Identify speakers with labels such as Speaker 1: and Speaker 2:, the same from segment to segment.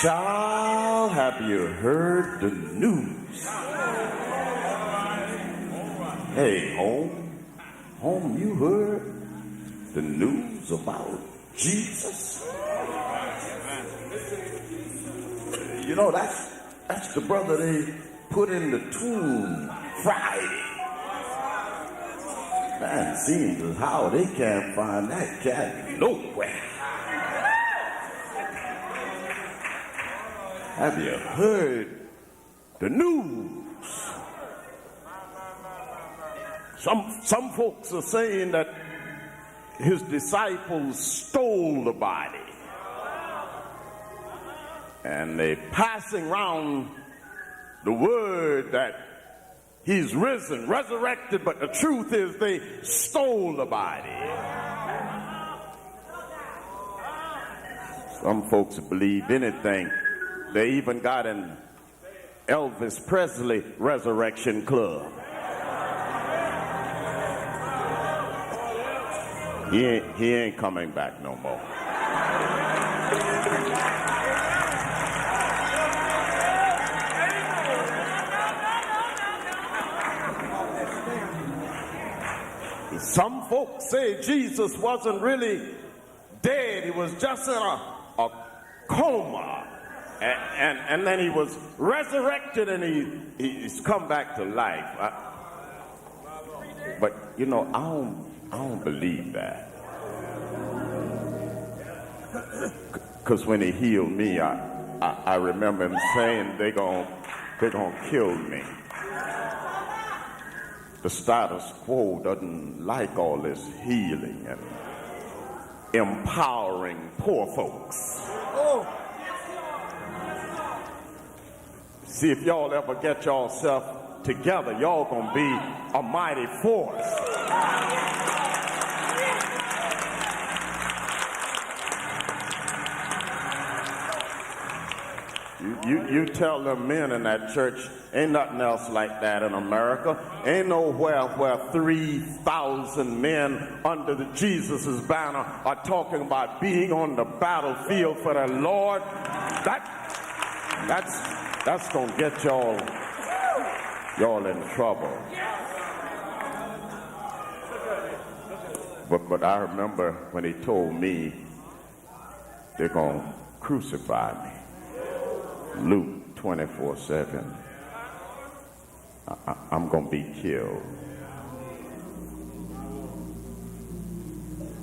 Speaker 1: Child, have you heard the news? Hey, home, you heard the news about Jesus? You know, that's the brother they put in the tomb Friday. Man, seems as how they can't find that cat nowhere. Have you heard the news? Some folks are saying that his disciples stole the body. And they're passing around the word that he's risen, resurrected, but the truth is they stole the body. Some folks believe anything. They even got an Elvis Presley resurrection club. He ain't coming back no more. Some folks say Jesus wasn't really dead. He was just in a coma. And then he was resurrected and he's come back to life. But, you know, I don't believe that. Because when he healed me, I remember him saying they're gonna kill me. The status quo doesn't like all this healing and empowering poor folks. Oh. See, if y'all ever get yourself together, y'all gonna be a mighty force. You tell them men in that church, ain't nothing else like that in America. Ain't nowhere where 3,000 men under the Jesus' banner are talking about being on the battlefield for the Lord. That's gonna get y'all in trouble. But I remember when he told me they're gonna crucify me. Luke 24:7. I'm gonna be killed,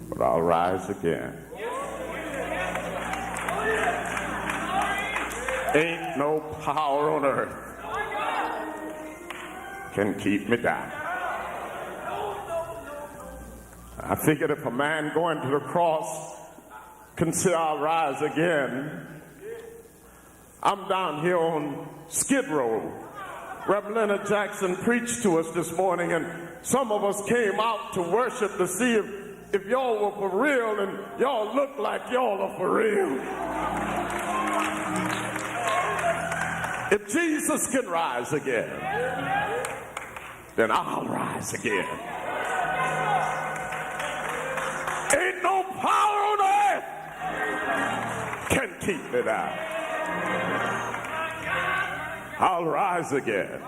Speaker 1: but I'll rise again. Ain't no power on earth can keep me down. I figured if a man going to the cross can say I'll rise again, I'm down here on Skid Row. Reverend Leonard Jackson preached to us this morning, and some of us came out to worship to see if y'all were for real, and y'all look like y'all are for real. If Jesus can rise again, then I'll rise again. Ain't no power on earth can keep me down. I'll rise again.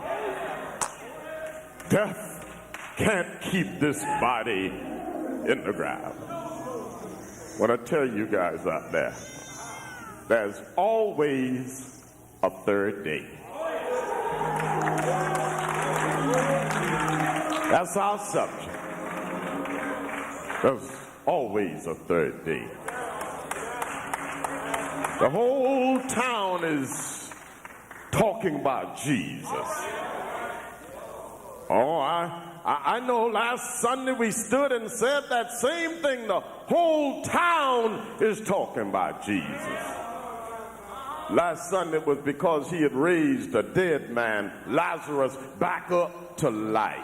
Speaker 1: Death can't keep this body in the ground. What I tell you guys out there, there's always a third day. That's our subject. There's always a third day. The whole town is talking about Jesus. Oh, I know last Sunday we stood and said that same thing. The whole town is talking about Jesus. Last Sunday was because he had raised a dead man, Lazarus, back up to life.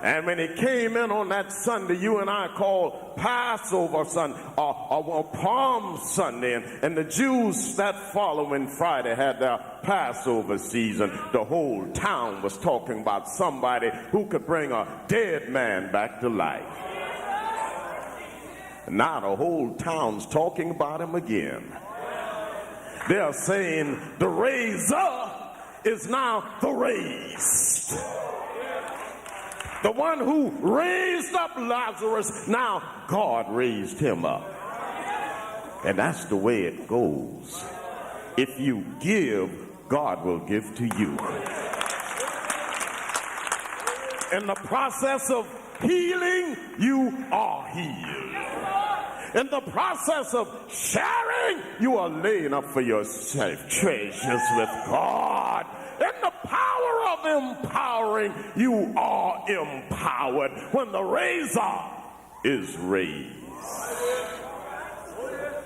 Speaker 1: And when he came in on that Sunday, you and I called Passover Sunday, or Palm Sunday, and the Jews that following Friday had their Passover season. The whole town was talking about somebody who could bring a dead man back to life. Now the whole town's talking about him again. They are saying the raiser is now the raised. The one who raised up Lazarus, now God raised him up. And that's the way it goes. If you give, God will give to you. In the process of healing, you are healed. In the process of sharing, you are laying up for yourself treasures with God. In the power of empowering, you are empowered when the raiser is raised.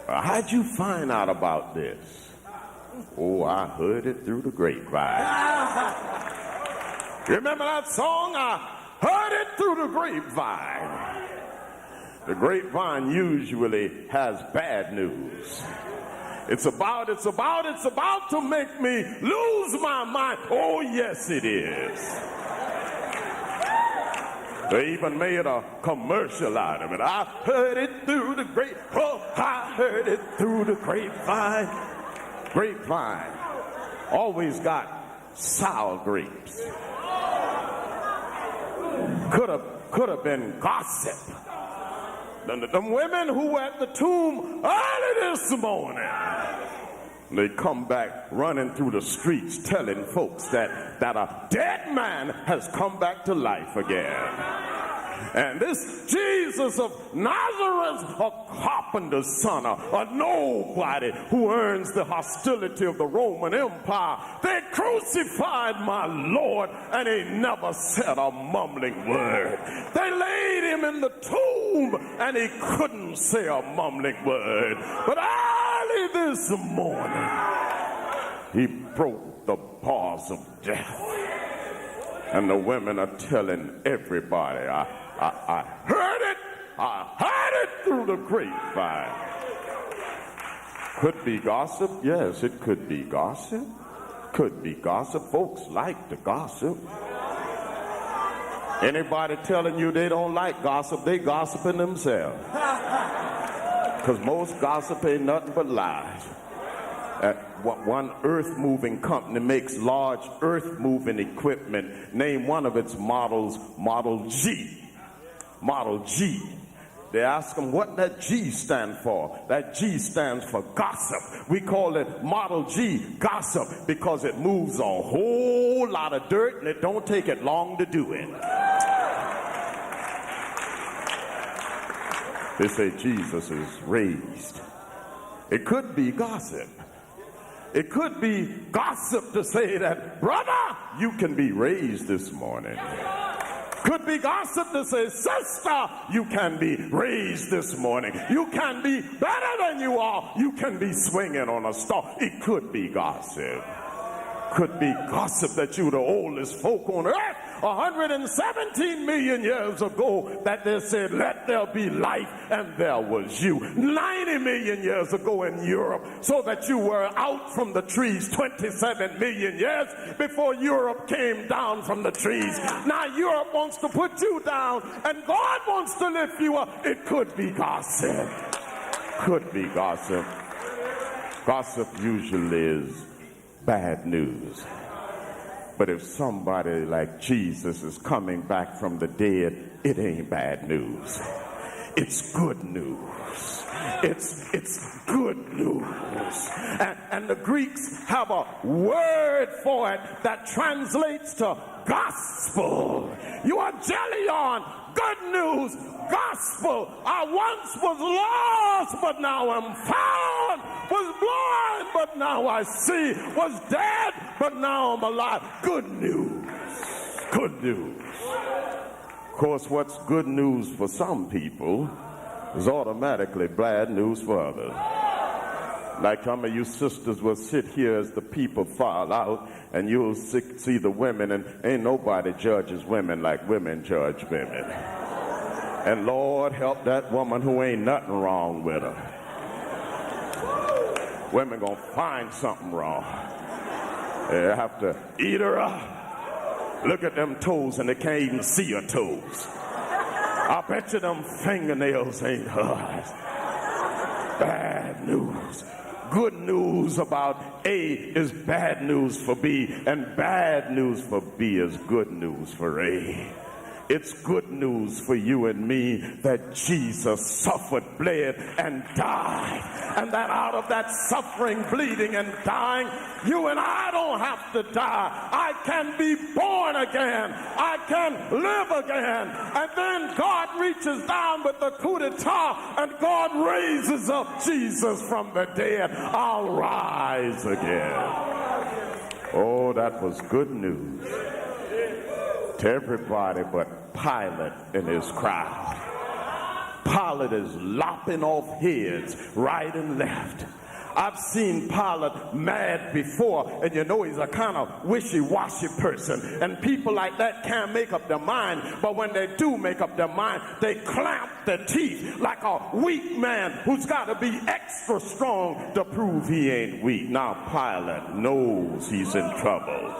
Speaker 1: How'd you find out about this? Oh, I heard it through the grapevine. Remember that song? I heard it through the grapevine. The grapevine usually has bad news. It's about to make me lose my mind. Oh, yes, it is. They even made a commercial out of it. I heard it through the I heard it through the grapevine. Grapevine always got sour grapes. Could have been gossip. Them women who were at the tomb early this morning, they come back running through the streets telling folks that a dead man has come back to life again. And this Jesus of Nazareth, a carpenter's son, a nobody who earns the hostility of the Roman Empire, they crucified my Lord and he never said a mumbling word. They laid him in the tomb and he couldn't say a mumbling word. But early this morning, he broke the bars of death. And the women are telling everybody, I heard it through the grapevine. Could be gossip. Yes, it could be gossip. Could be gossip. Folks like to gossip. Anybody telling you they don't like gossip, they gossiping themselves. Because most gossip ain't nothing but lies. One earth-moving company makes large earth-moving equipment. Name one of its models, Model G. Model G. They ask them what that G stand for. That G stands for gossip. We call it Model G gossip because it moves a whole lot of dirt and it don't take it long to do it. They say Jesus is raised. It could be gossip. It could be gossip to say that, brother, you can be raised this morning. Could be gossip to say, sister, you can be raised this morning. You can be better than you are. You can be swinging on a star. It could be gossip. Could be gossip that you're the oldest folk on earth. 117 million years ago that they said, let there be life, and there was you. 90 million years ago in Europe, so that you were out from the trees 27 million years before Europe came down from the trees. Now Europe wants to put you down, and God wants to lift you up. It could be gossip. Could be gossip. Gossip usually is bad news. But if somebody like Jesus is coming back from the dead, it ain't bad news. It's good news. It's good news. And the Greeks have a word for it that translates to gospel. You are Jellion. Good news, gospel. I once was lost, but now I'm found. Was blind, but now I see. Was dead, but now I'm alive. Good news. Good news. Of course, what's good news for some people is automatically bad news for others. Like some of you sisters will sit here as the people file out, and you'll see the women, and ain't nobody judges women like women judge women. And Lord help that woman who ain't nothing wrong with her. Women gonna find something wrong. They have to eat her up. Look at them toes and they can't even see her toes. I bet you them fingernails ain't hers. Bad news. good news about A is bad news for B, and bad news for B is good news for A. It's good news for you and me that Jesus suffered, bled, and died. And that out of that suffering, bleeding, and dying, you and I don't have to die. I can be born again. I can live again. And then God reaches down with the coup d'etat, and God raises up Jesus from the dead. I'll rise again. Oh, that was good news to everybody but Pilate and his crowd. Pilate is lopping off heads right and left. I've seen Pilate mad before, and you know he's a kind of wishy-washy person, and people like that can't make up their mind, but when they do make up their mind, they clamp their teeth like a weak man who's got to be extra strong to prove he ain't weak. Now Pilate knows he's in trouble.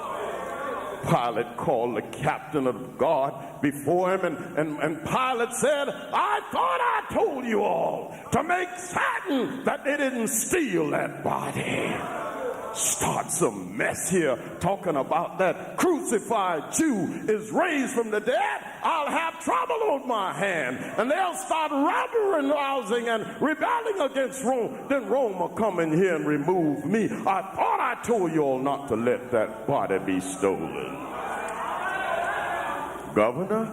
Speaker 1: Pilate called the captain of the guard before him, and Pilate said, I thought I told you all to make certain that they didn't steal that body. Starts a mess here talking about that crucified Jew is raised from the dead. I'll have trouble on my hand, and they'll start rabble rousing and rebelling against Rome. Then Rome will come in here and remove me. I thought I told you all not to let that body be stolen. Governor,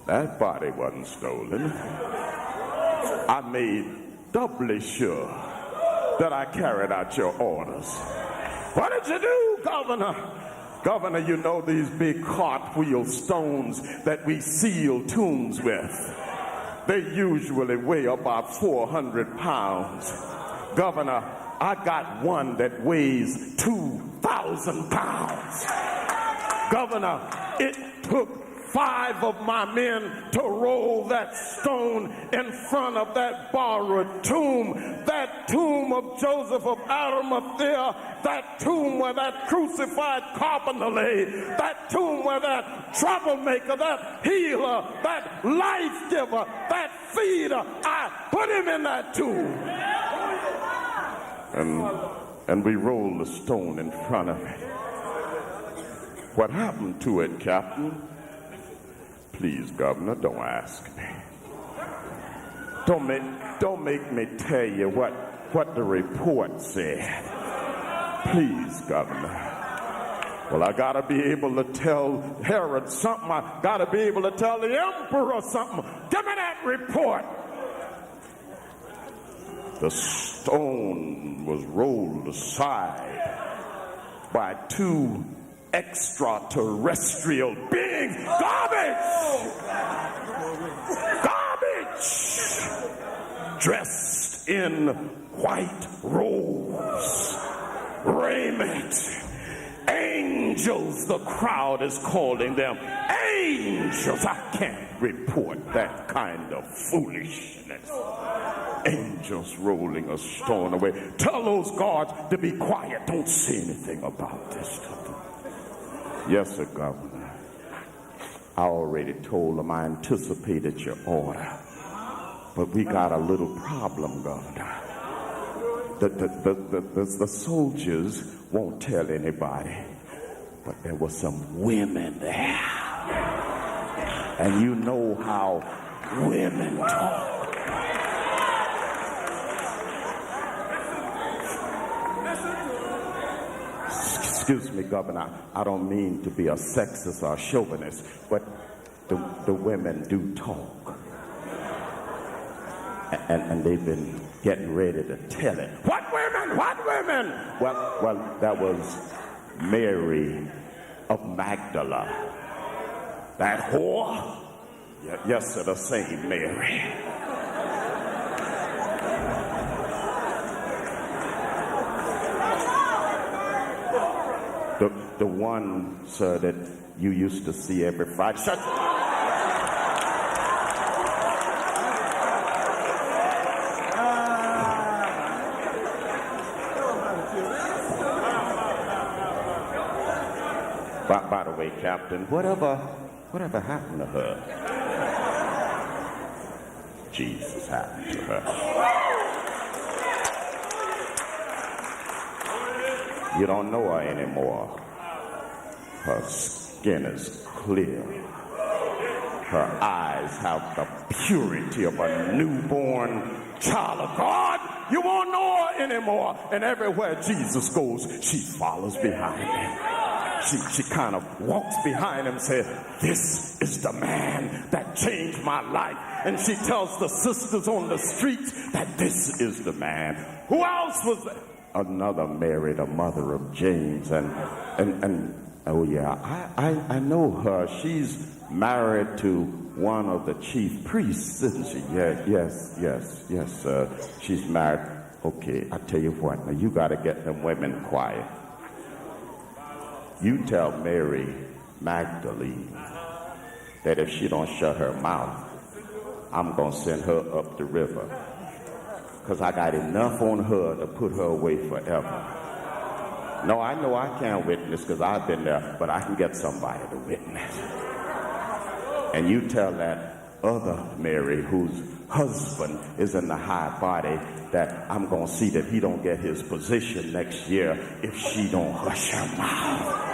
Speaker 1: that body wasn't stolen. I made doubly sure that I carried out your orders. What did you do, Governor? Governor, you know these big cartwheel stones that we seal tombs with. They usually weigh about 400 pounds. Governor, I got one that weighs 2,000 pounds. Governor, it took 5 of my men to roll that stone in front of that borrowed tomb, that tomb of Joseph of Arimathea, that tomb where that crucified carpenter lay, that tomb where that troublemaker, that healer, that life giver, that feeder, I put him in that tomb. And we rolled the stone in front of it. What happened to it, Captain? Please, Governor, don't ask me. Don't make me tell you what the report said. Please, Governor. Well, I gotta be able to tell Herod something. I gotta be able to tell the emperor something. Give me that report. The stone was rolled aside by 2 extraterrestrial beings. Garbage! Dressed in white robes, raiment. Angels, the crowd is calling them. Angels! I can't report that kind of foolishness. Angels rolling a stone away. Tell those guards to be quiet. Don't say anything about this. Yes, sir, Governor. I already told them I anticipated your order. But we got a little problem, Governor. The soldiers won't tell anybody. But there were some women there. And you know how women talk. Excuse me, Governor, I don't mean to be a sexist or a chauvinist, but the women do talk. And they've been getting ready to tell it. What women? What women? Well, that was Mary of Magdala. That whore? Yes, sir, the same Mary. The one, sir, that you used to see every Friday. Shut By the way, Captain, whatever happened to her? Jesus happened to her. You don't know her anymore. Her skin is clear. Her eyes have the purity of a newborn child of God. You won't know her anymore. And everywhere Jesus goes, she follows behind him. She kind of walks behind him and says, this is the man that changed my life. And she tells the sisters on the streets that this is the man. Who else was there? Another Mary, the mother of James. And oh yeah, I know her. She's married to one of the chief priests, isn't she? Yes. She's married. Okay, I tell you what, now you got to get them women quiet. You tell Mary Magdalene that if she don't shut her mouth, I'm going to send her up the river. Because I got enough on her to put her away forever. No, I know I can't witness because I've been there, but I can get somebody to witness. And you tell that other Mary whose husband is in the high body that I'm going to see that he don't get his position next year if she don't hush her mouth.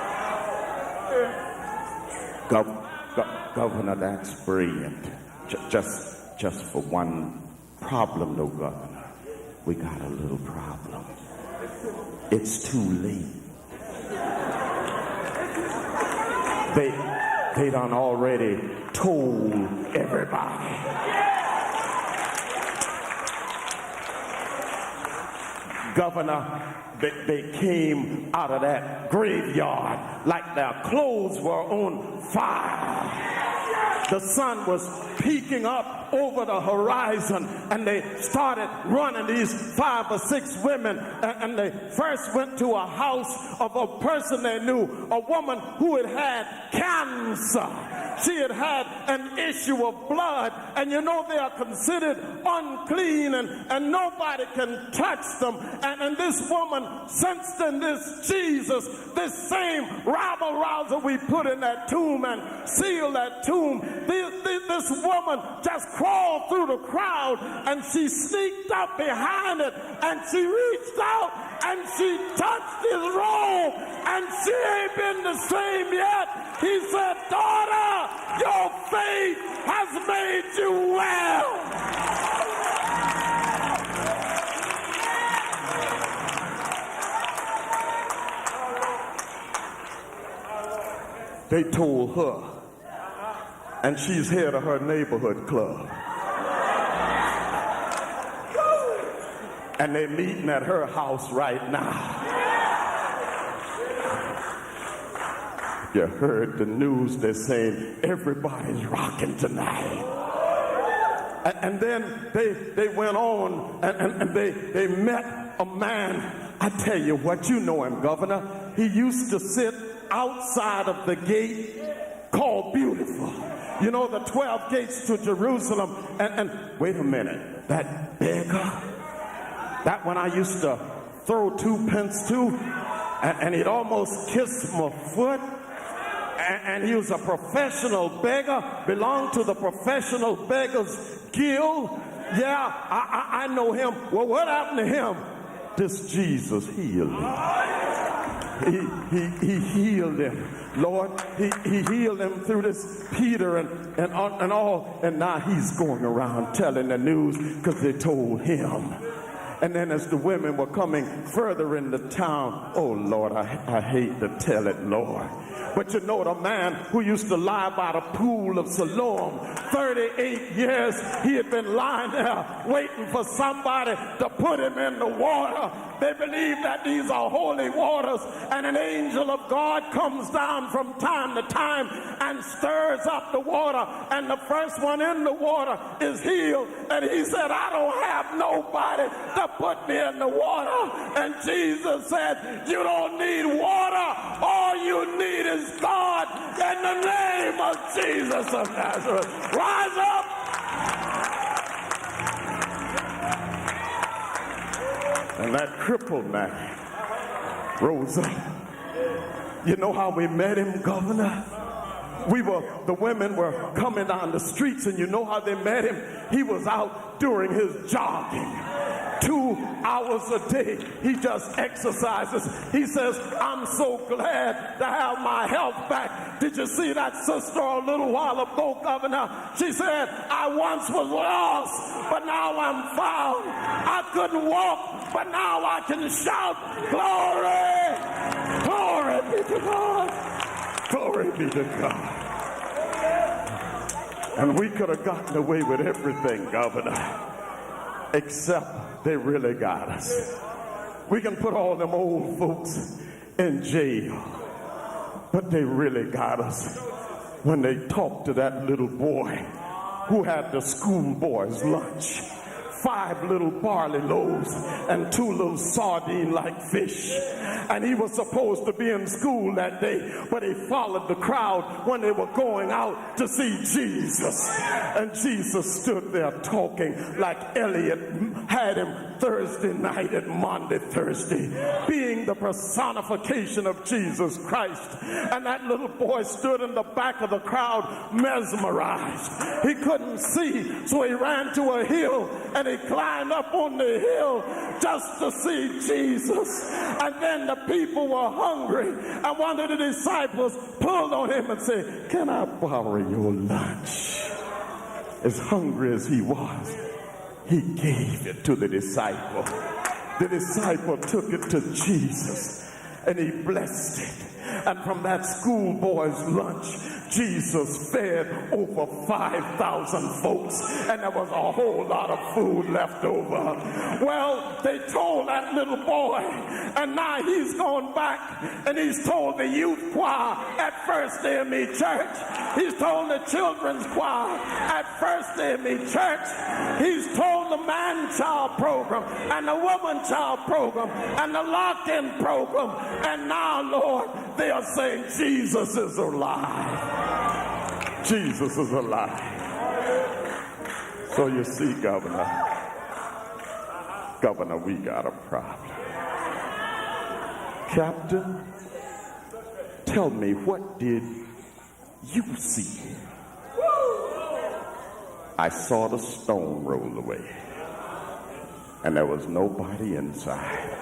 Speaker 1: Governor, that's brilliant. Just for one problem, though, Governor. We got a little problem. It's too late. They done already told everybody. Governor, they came out of that graveyard like their clothes were on fire. The sun was peeking up over the horizon, and they started running, these 5 or 6 women, and they first went to a house of a person they knew, a woman who had had cancer. She had had an issue of blood, and you know they are considered unclean, and nobody can touch them. And this woman sensed in this Jesus, this same rabble-rouser we put in that tomb and sealed that tomb, this woman just crawled through the crowd, and she sneaked up behind it, and she reached out, and she touched his robe, and she ain't been the same yet. He said, daughter, your faith has made you well. They told her, and she's head of her neighborhood club. And they're meeting at her house right now. You heard the news, they're saying everybody's rocking tonight. And then they went on and they met a man. I tell you what, you know him, Governor. He used to sit outside of the gate called Beautiful. You know, the 12 gates to Jerusalem. And wait a minute, that beggar, that one I used to throw 2 pence to, and he'd almost kiss my foot. And he was a professional beggar, belonged to the Professional Beggars Guild. Yeah, I know him. Well, what happened to him? This Jesus healed him. He healed him. Lord, he healed him through this Peter and all. And now he's going around telling the news because they told him. And then as the women were coming further into town, oh, Lord, I hate to tell it, Lord. But you know, the man who used to lie by the pool of Siloam, 38 years, he had been lying there waiting for somebody to put him in the water. They believe that these are holy waters, and an angel of God comes down from time to time and stirs up the water, and the first one in the water is healed. And he said, I don't have nobody to put me in the water. And Jesus said, you don't need water. All you need is God. In the name of Jesus of Nazareth, rise up. And that crippled man rose up. You know how we met him, Governor? the women were coming down the streets, and you know how they met him? He was out doing his jogging. 2 hours a day, he just exercises. He says, I'm so glad to have my health back. Did you see that sister a little while ago, Governor? She said, I once was lost, but now I'm found. I couldn't walk, but now I can shout, glory! Glory be to God! Glory be to God. And we could have gotten away with everything, Governor, except they really got us. We can put all them old folks in jail, but they really got us when they talked to that little boy who had the schoolboy's lunch. 5 little barley loaves and 2 little sardine-like fish. And he was supposed to be in school that day, but he followed the crowd when they were going out to see Jesus. And Jesus stood there talking like Elliot had him Thursday night at Monday, Thursday, being the personification of Jesus Christ. And that little boy stood in the back of the crowd mesmerized. He couldn't see, so he ran to a hill and he climbed up on the hill just to see Jesus. And then the people were hungry, and one of the disciples pulled on him and said, can I borrow your lunch? As hungry as he was, he gave it to the disciple. The disciple took it to Jesus and he blessed it. And from that schoolboy's lunch, Jesus fed over 5,000 folks, and there was a whole lot of food left over. Well, they told that little boy, and now he's gone back and he's told the youth choir at First AME Church. He's told the children's choir at First AME Church. He's told the man-child program and the woman-child program and the lock-in program. And now, Lord, they are saying Jesus is alive. Jesus is alive. So you see, Governor, we got a problem. Captain, tell me, what did you see? I saw the stone roll away, and there was nobody inside.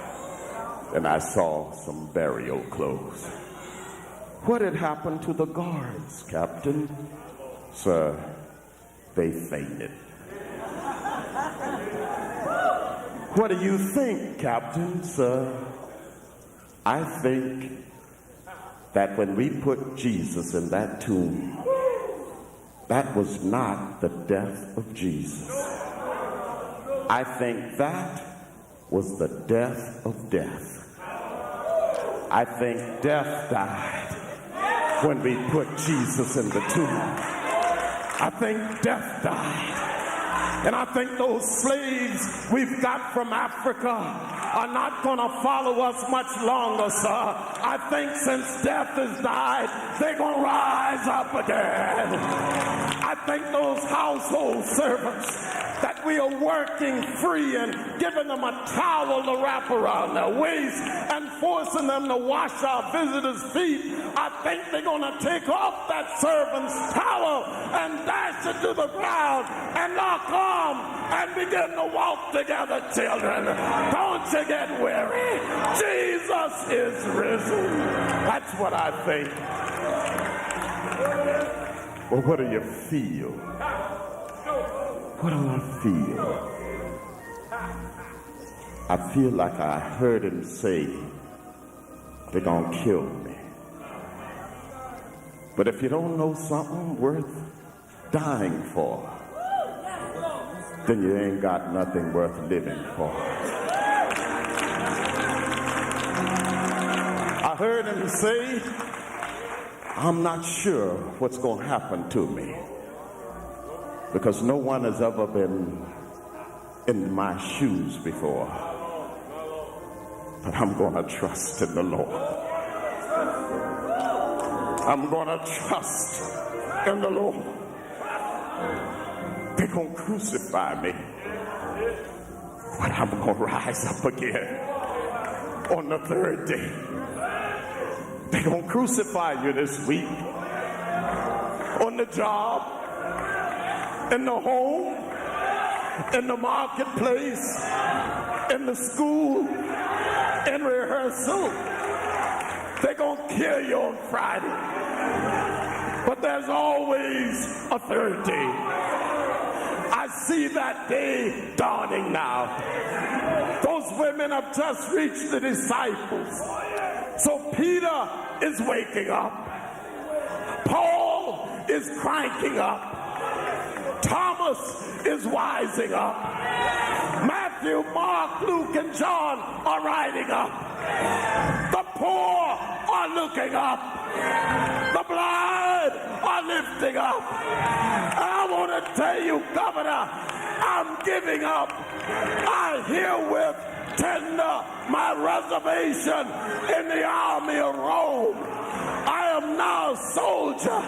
Speaker 1: And I saw some burial clothes. What had happened to the guards, Captain? Sir, they fainted. What do you think, Captain? Sir, I think that when we put Jesus in that tomb, that was not the death of Jesus. I think that was the death of death. I think death died when we put Jesus in the tomb. I think death died. And I think those slaves we've got from Africa are not going to follow us much longer, sir. I think since death has died, they're going to rise up again. I think those household servants that we are working free and giving them a towel to wrap around their waist and forcing them to wash our visitors' feet, I think they're going to take off that servant's towel and dash it to the ground and lock arms and begin to walk together, children. Don't you get weary. Jesus is risen. That's what I think. Well, what do you feel? What do I feel? I feel like I heard him say, they're going to kill me. But if you don't know something worth dying for, then you ain't got nothing worth living for. I heard him say, I'm not sure what's going to happen to me, because no one has ever been in my shoes before. But I'm going to trust in the Lord. I'm going to trust in the Lord. They're going to crucify me, but I'm going to rise up again on the third day. They're going to crucify you this week, on the job, in the home, in the marketplace, in the school, in rehearsal. They're going to kill you on Friday. But there's always a third day. I see that day dawning now. Those women have just reached the disciples. So Peter is waking up. Paul is cranking up. Thomas is wising up. Matthew, Mark, Luke, and John are riding up. The poor are looking up. The blind are lifting up. And I want to tell you, Governor, I'm giving up. I herewith tender my reservation in the army of Rome. I am now a soldier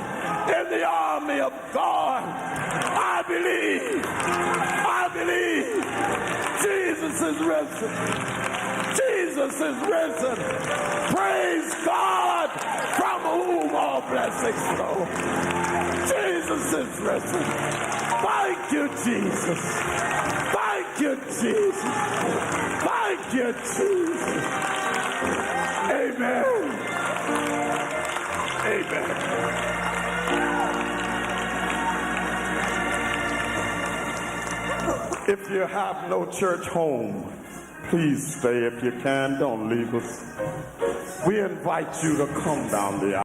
Speaker 1: in the army of God. I believe Jesus is risen. Jesus is risen. Praise God, from whom all blessings flow. Jesus is risen. Thank you, Jesus. Thank you, Jesus. Thank you, Jesus. Amen. Amen. If you have no church home, please stay. If you can, don't leave us. We invite you to come down the aisle.